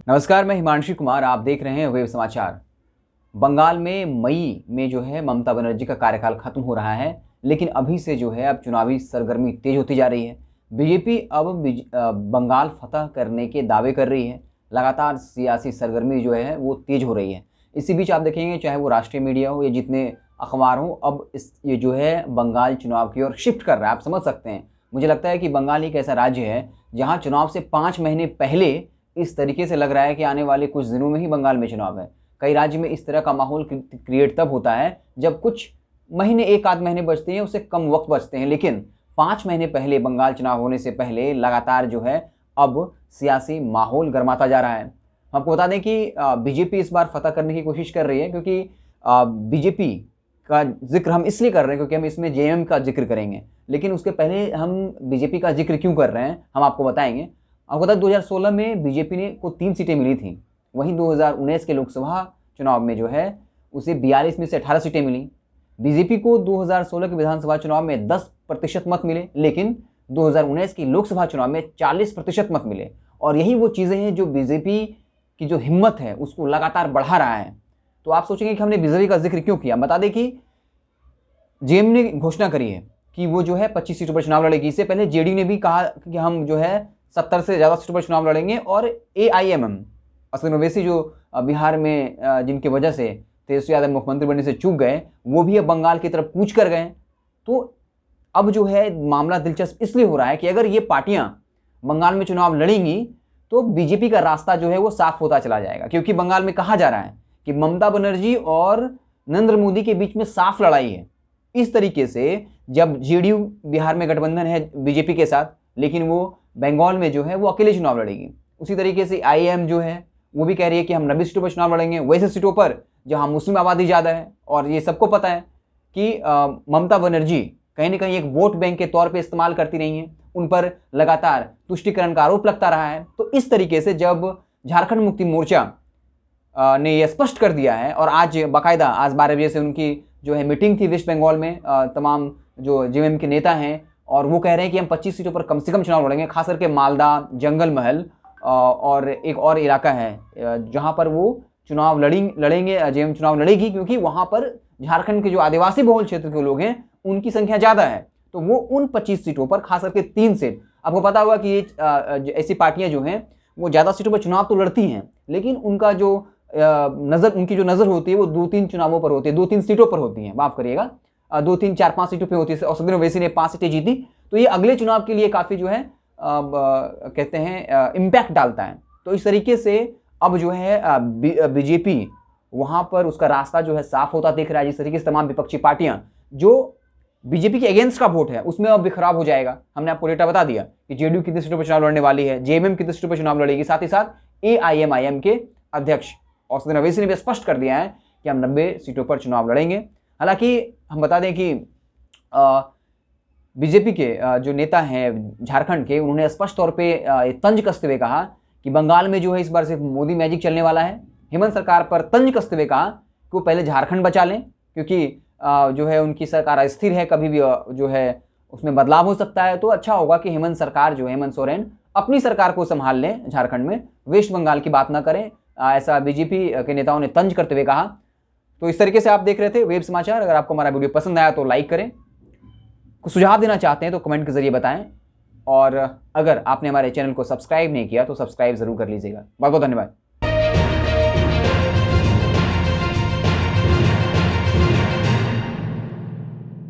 नमस्कार, मैं हिमांशु कुमार। आप देख रहे हैं वेब समाचार। बंगाल में मई में जो है ममता बनर्जी का कार्यकाल खत्म हो रहा है, लेकिन अभी से जो है अब चुनावी सरगर्मी तेज होती जा रही है। बीजेपी अब बंगाल फतह करने के दावे कर रही है। लगातार सियासी सरगर्मी जो है वो तेज हो रही है। इसी बीच आप देखेंगे, चाहे वो राष्ट्रीय मीडिया हो या जितने अखबार हो, अब ये जो है बंगाल चुनाव की ओर शिफ्ट कर रहा है। आप समझ सकते हैं। मुझे लगता है कि बंगाल एक ऐसा राज्य है जहाँ चुनाव से 5 महीने पहले इस तरीके से लग रहा है कि आने वाले कुछ दिनों में ही बंगाल में चुनाव है। कई राज्य में इस तरह का माहौल क्रिएट तब होता है जब कुछ महीने, एक आध महीने बचते हैं, उससे कम वक्त बचते हैं। लेकिन 5 महीने पहले बंगाल चुनाव होने से पहले लगातार जो है अब सियासी माहौल गर्माता जा रहा है। हम आपको बता दें कि बीजेपी इस बार फतह करने की कोशिश कर रही है, क्योंकि बीजेपी का जिक्र हम इसलिए कर रहे हैं क्योंकि हम इसमें जेएमएम का जिक्र करेंगे। लेकिन उसके पहले हम बीजेपी का जिक्र क्यों कर रहे हैं हम आपको बताएंगे। आपको बता 2016 में बीजेपी को 3 सीटें मिली थी। वहीं 2019 के लोकसभा चुनाव में जो है उसे 42 में से 18 सीटें मिली। बीजेपी को 2016 के विधानसभा चुनाव में 10% मत मिले, लेकिन 2019 की लोकसभा चुनाव में 40% मत मिले। और यही वो चीज़ें हैं जो बीजेपी की जो हिम्मत है उसको लगातार बढ़ा रहा है। तो आप सोचेंगे कि हमने बीजेपी का जिक्र क्यों किया। बता दें कि जेएमएम ने घोषणा करी है कि वो जो है 25 सीटों पर चुनाव लड़ेगी। इससे पहले जेडीयू ने भी कहा कि हम जो है 70 से ज़्यादा सीटों पर चुनाव लड़ेंगे। और एआईएमएम, असद ओवैसी, जो बिहार में जिनकी वजह से तेजस्वी यादव मुख्यमंत्री बनने से चूक गए, वो भी अब बंगाल की तरफ कूच कर गए। तो अब जो है मामला दिलचस्प इसलिए हो रहा है कि अगर ये पार्टियां बंगाल में चुनाव लड़ेंगी तो बीजेपी का रास्ता जो है वो साफ होता चला जाएगा। क्योंकि बंगाल में कहा जा रहा है कि ममता बनर्जी और नरेंद्र मोदी के बीच में साफ लड़ाई है। इस तरीके से जब जेडीयू बिहार में गठबंधन है बीजेपी के साथ, लेकिन वो बंगाल में जो है वो अकेले चुनाव लड़ेगी। उसी तरीके से आईएम जो है वो भी कह रही है कि हम 90 सीटों पर चुनाव लड़ेंगे, वैसे सीटों पर जहां मुस्लिम आबादी ज़्यादा है। और ये सबको पता है कि ममता बनर्जी कहीं ना कहीं एक वोट बैंक के तौर पे इस्तेमाल करती रही हैं। उन पर लगातार तुष्टीकरण का आरोप लगता रहा है। तो इस तरीके से जब झारखंड मुक्ति मोर्चा ने यह स्पष्ट कर दिया है, और आज बाकायदा आज 12 बजे से उनकी जो है मीटिंग थी वेस्ट बंगाल में, तमाम जो जेएमएम के नेता हैं, और वो कह रहे हैं कि हम 25 सीटों पर कम से कम चुनाव लड़ेंगे। खास करके मालदा, जंगल महल और एक और इलाका है जहां पर वो चुनाव लड़ेंगे, जेएमएम चुनाव लड़ेगी, क्योंकि वहां पर झारखंड के जो आदिवासी बहुल क्षेत्र के लोग हैं उनकी संख्या ज़्यादा है। तो वो उन 25 सीटों पर, खास करके 3 सीट, आपको पता होगा कि ये ऐसी पार्टियां जो हैं वो ज़्यादा सीटों पर चुनाव तो लड़ती हैं, लेकिन उनका जो उनकी जो नज़र होती है वो 2-3 चुनावों पर होती है, 2-3 सीटों पर होती है, माफ़ करिएगा, 2-3, 4-5 सीटों पे होती है। असद ओवैसी ने 5 सीटें जीती। तो ये अगले चुनाव के लिए काफ़ी जो है कहते हैं इम्पैक्ट डालता है। तो इस तरीके से अब जो है बीजेपी वहाँ पर उसका रास्ता जो है साफ होता दिख रहा है। जिस तरीके से तमाम विपक्षी पार्टियां जो बीजेपी के अगेंस्ट का वोट है उसमें अब खराब हो जाएगा। हमने आपको डेटा बता दिया कि जेडीयू कितनी सीटों पर चुनाव लड़ने वाली है, जेएमएम कितनी सीटों पर चुनाव लड़ेगी। साथ ही साथ एआईएम के अध्यक्ष असद ओवैसी ने भी स्पष्ट कर दिया है कि हम 90 सीटों पर चुनाव लड़ेंगे। हालांकि हम बता दें कि बीजेपी के जो नेता हैं झारखंड के, उन्होंने स्पष्ट तौर पे तंज कसते हुए कहा कि बंगाल में जो है इस बार सिर्फ मोदी मैजिक चलने वाला है। हेमंत सरकार पर तंज कसते हुए कहा कि वो पहले झारखंड बचा लें, क्योंकि जो है उनकी सरकार अस्थिर है, कभी भी जो है उसमें बदलाव हो सकता है। तो अच्छा होगा कि हेमंत सरकार जो हेमंत सोरेन अपनी सरकार को संभाल लें झारखंड में, वेस्ट बंगाल की बात ना करें, ऐसा बीजेपी के नेताओं ने तंज करते हुए कहा। तो इस तरीके से आप देख रहे थे वेब समाचार। अगर आपको हमारा वीडियो पसंद आया तो लाइक करें, कुछ सुझाव देना चाहते हैं तो कमेंट के जरिए बताएं, और अगर आपने हमारे चैनल को सब्सक्राइब नहीं किया तो सब्सक्राइब जरूर कर लीजिएगा। बहुत बहुत धन्यवाद।